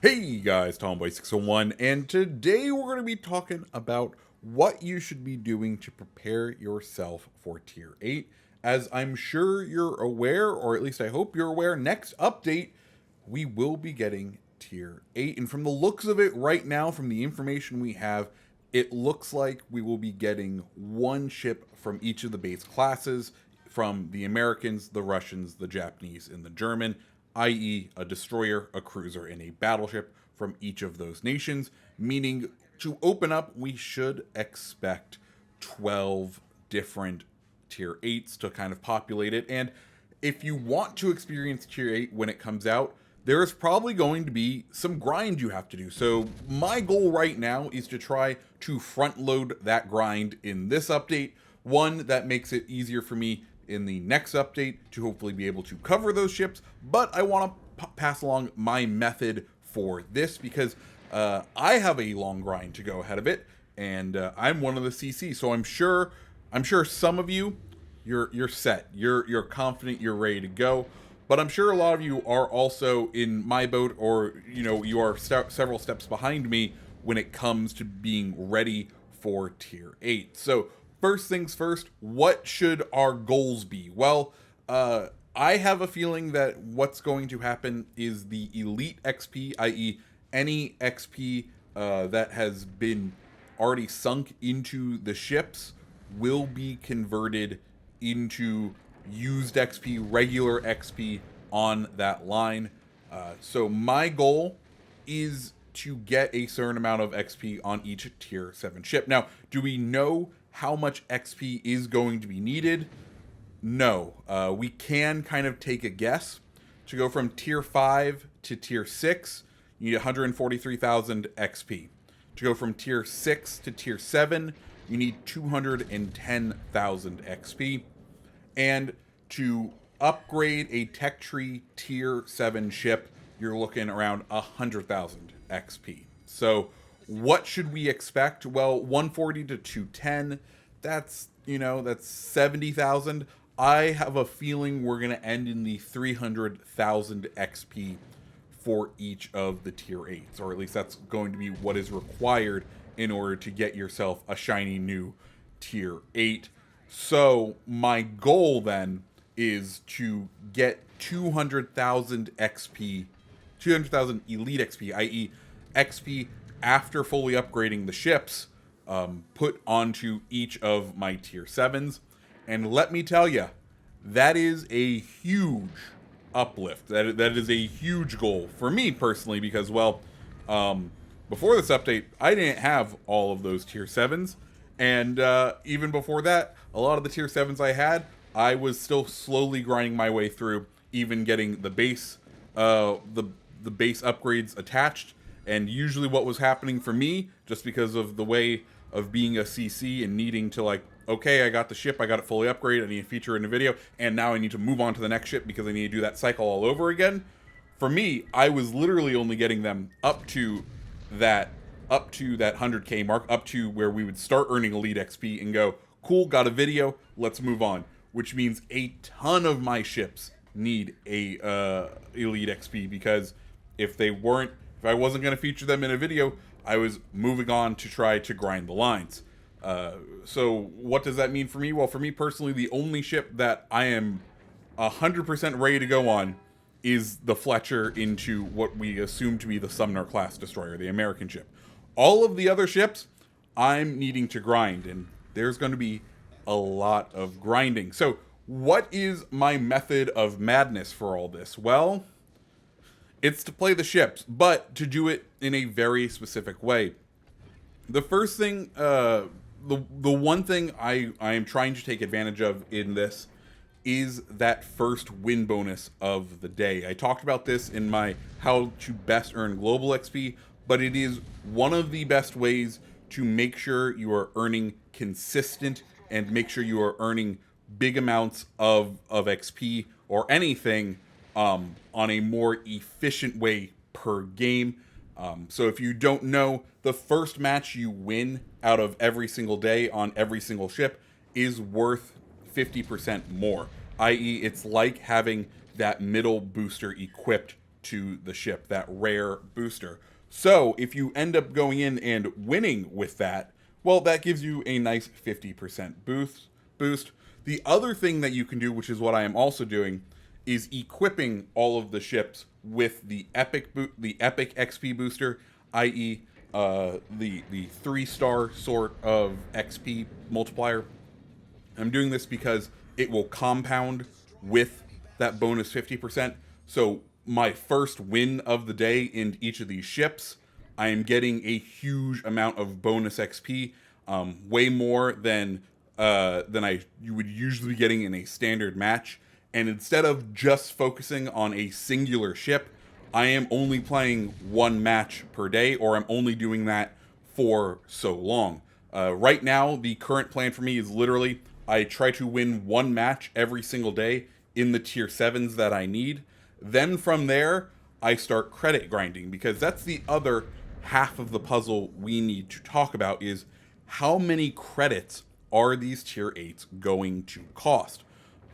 Hey guys, Tomboy601, and today we're going to be talking about what you should be doing to prepare yourself for Tier 8. As I'm sure you're aware, or at least I hope you're aware, next update, we will be getting Tier 8. And from the looks of it right now, from the information we have, it looks like we will be getting one ship from each of the base classes, from the Americans, the Russians, the Japanese, and the German, i.e., a destroyer, a cruiser, and a battleship from each of those nations, meaning to open up, we should expect 12 different Tier 8s to kind of populate it. And if you want to experience Tier 8 when it comes out, there is probably going to be some grind you have to do. So my goal right now is to try to front load that grind in this update. One, that makes it easier for me in the next update to hopefully be able to cover those ships, but I want to pass along my method for this because I have a long grind to go ahead of it, and I'm one of the CC, so I'm sure some of you, you're set, you're confident, you're ready to go, but I'm sure a lot of you are also in my boat, or you are several steps behind me when it comes to being ready for Tier 8. So first things first, what should our goals be? Well, I have a feeling that what's going to happen is the Elite XP, i.e., any XP that has been already sunk into the ships, will be converted into used XP, regular XP on that line. So my goal is to get a certain amount of XP on each Tier 7 ship. Now, do we know how much XP is going to be needed? No. We can kind of take a guess. To go from Tier 5 to Tier 6, you need 143,000 XP. To go from Tier 6 to Tier 7, you need 210,000 XP. And to upgrade a Tech Tree Tier 7 ship, you're looking around 100,000 XP. So what should we expect? Well, 140 to 210, that's 70,000. I have a feeling we're going to end in the 300,000 XP for each of the Tier 8s, or at least that's going to be what is required in order to get yourself a shiny new Tier 8. So my goal then is to get 200,000 XP, 200,000 Elite XP, i.e. XP after fully upgrading the ships, put onto each of my Tier 7s. And let me tell you, that is a huge uplift. That is a huge goal for me personally because, well, before this update, I didn't have all of those Tier 7s. And even before that, a lot of the Tier 7s I had, I was still slowly grinding my way through, even getting the base, the base upgrades attached. And usually what was happening for me, just because of the way of being a CC and needing to, like, okay, I got the ship, I got it fully upgraded, I need a feature in the video, and now I need to move on to the next ship because I need to do that cycle all over again. For me, I was literally only getting them up to that 100k mark, up to where we would start earning Elite XP and go, cool, got a video, let's move on. Which means a ton of my ships need a Elite XP because if I wasn't going to feature them in a video, I was moving on to try to grind the lines. So what does that mean for me? Well, for me personally, the only ship that I am 100% ready to go on is the Fletcher into what we assume to be the Sumner class destroyer, the American ship. All of the other ships, I'm needing to grind, and there's going to be a lot of grinding. So what is my method of madness for all this? Well, it's to play the ships, but to do it in a very specific way. The first thing, the one thing I am trying to take advantage of in this is that first win bonus of the day. I talked about this in my how to best earn global XP, but it is one of the best ways to make sure you are earning consistent and make sure you are earning big amounts of XP or anything on a more efficient way per game. So if you don't know, the first match you win out of every single day on every single ship is worth 50% more. I.e., it's like having that middle booster equipped to the ship, that rare booster. So if you end up going in and winning with that, well, that gives you a nice 50% boost. The other thing that you can do, which is what I am also doing, is equipping all of the ships with the epic XP booster, i.e., the 3-star sort of XP multiplier. I'm doing this because it will compound with that bonus 50%. So my first win of the day in each of these ships, I am getting a huge amount of bonus XP, way more than you would usually be getting in a standard match. And instead of just focusing on a singular ship, I am only playing one match per day, or I'm only doing that for so long. Right now, the current plan for me is literally I try to win one match every single day in the tier 7s that I need. Then from there, I start credit grinding, because that's the other half of the puzzle we need to talk about, is how many credits are these tier 8s going to cost.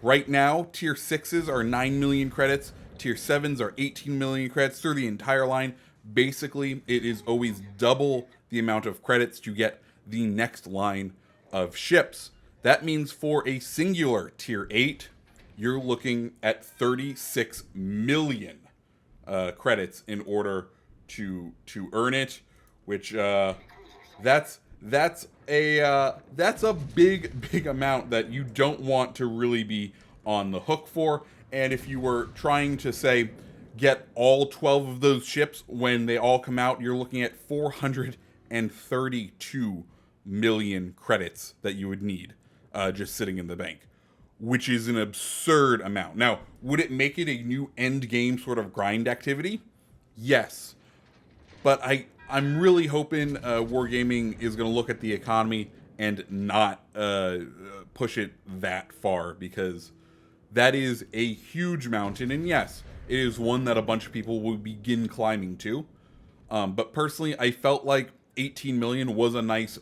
Right now, tier 6s are 9 million credits, tier 7s are 18 million credits through the entire line. Basically, it is always double the amount of credits to get the next line of ships. That means for a singular tier 8, you're looking at 36 million credits in order to earn it, which that's a big amount that you don't want to really be on the hook for. And if you were trying to, say, get all 12 of those ships when they all come out, you're looking at 432 million credits that you would need just sitting in the bank, which is an absurd amount. Now, would it make it a new end game sort of grind activity? Yes. But I'm really hoping Wargaming is going to look at the economy and not push it that far, because that is a huge mountain. And yes, it is one that a bunch of people will begin climbing to. But personally, I felt like 18 million was a nice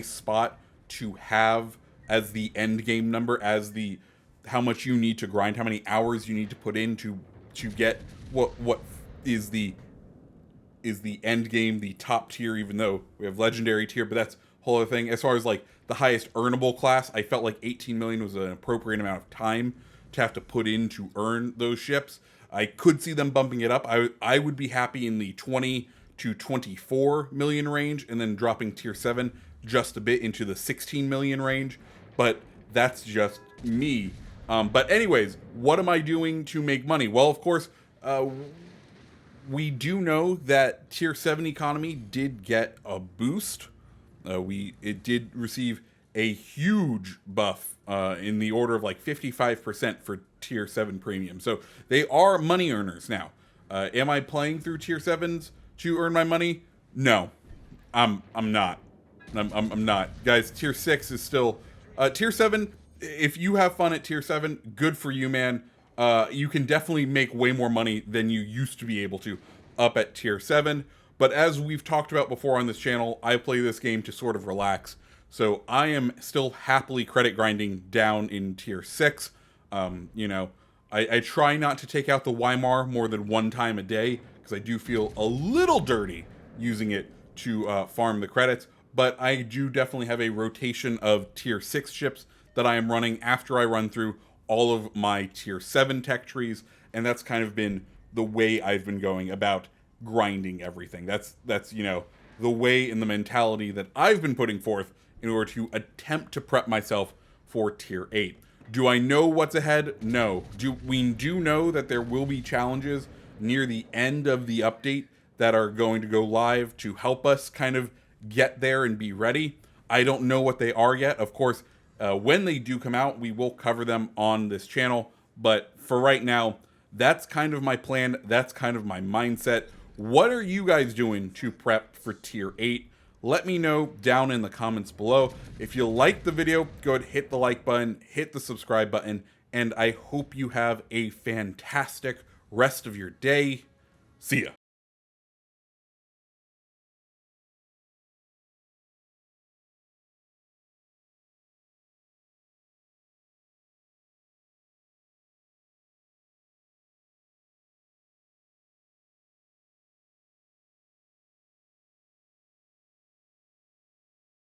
spot to have as the end game number, as the how much you need to grind, how many hours you need to put in to get what is the end game, the top tier, even though we have legendary tier, but that's a whole other thing. As far as like the highest earnable class, I felt like 18 million was an appropriate amount of time to have to put in to earn those ships. I could see them bumping it up. I would be happy in the 20 to 24 million range, and then dropping tier 7 just a bit into the 16 million range. But that's just me. But anyways, what am I doing to make money? Well, of course, we do know that tier 7 economy did get a boost. It did receive a huge buff in the order of like 55% for tier 7 premium. So they are money earners now. Am I playing through tier 7s to earn my money? No, I'm not. I'm not. Guys, tier 6 is still tier 7. If you have fun at tier 7, good for you, man. You can definitely make way more money than you used to be able to up at tier 7. But as we've talked about before on this channel, I play this game to sort of relax. So I am still happily credit grinding down in tier 6. You know, I try not to take out the Weimar more than one time a day, because I do feel a little dirty using it to farm the credits. But I do definitely have a rotation of tier 6 ships that I am running after I run through all of my tier 7 tech trees, and that's kind of been the way I've been going about grinding everything. That's you know, the way and the mentality that I've been putting forth in order to attempt to prep myself for tier 8. Do I know what's ahead? No. We do know that there will be challenges near the end of the update that are going to go live to help us kind of get there and be ready. I don't know what they are yet. Of course, when they do come out, we will cover them on this channel. But for right now, that's kind of my plan. That's kind of my mindset. What are you guys doing to prep for tier 8? Let me know down in the comments below. If you liked the video, go ahead, hit the like button, hit the subscribe button, and I hope you have a fantastic rest of your day. See ya.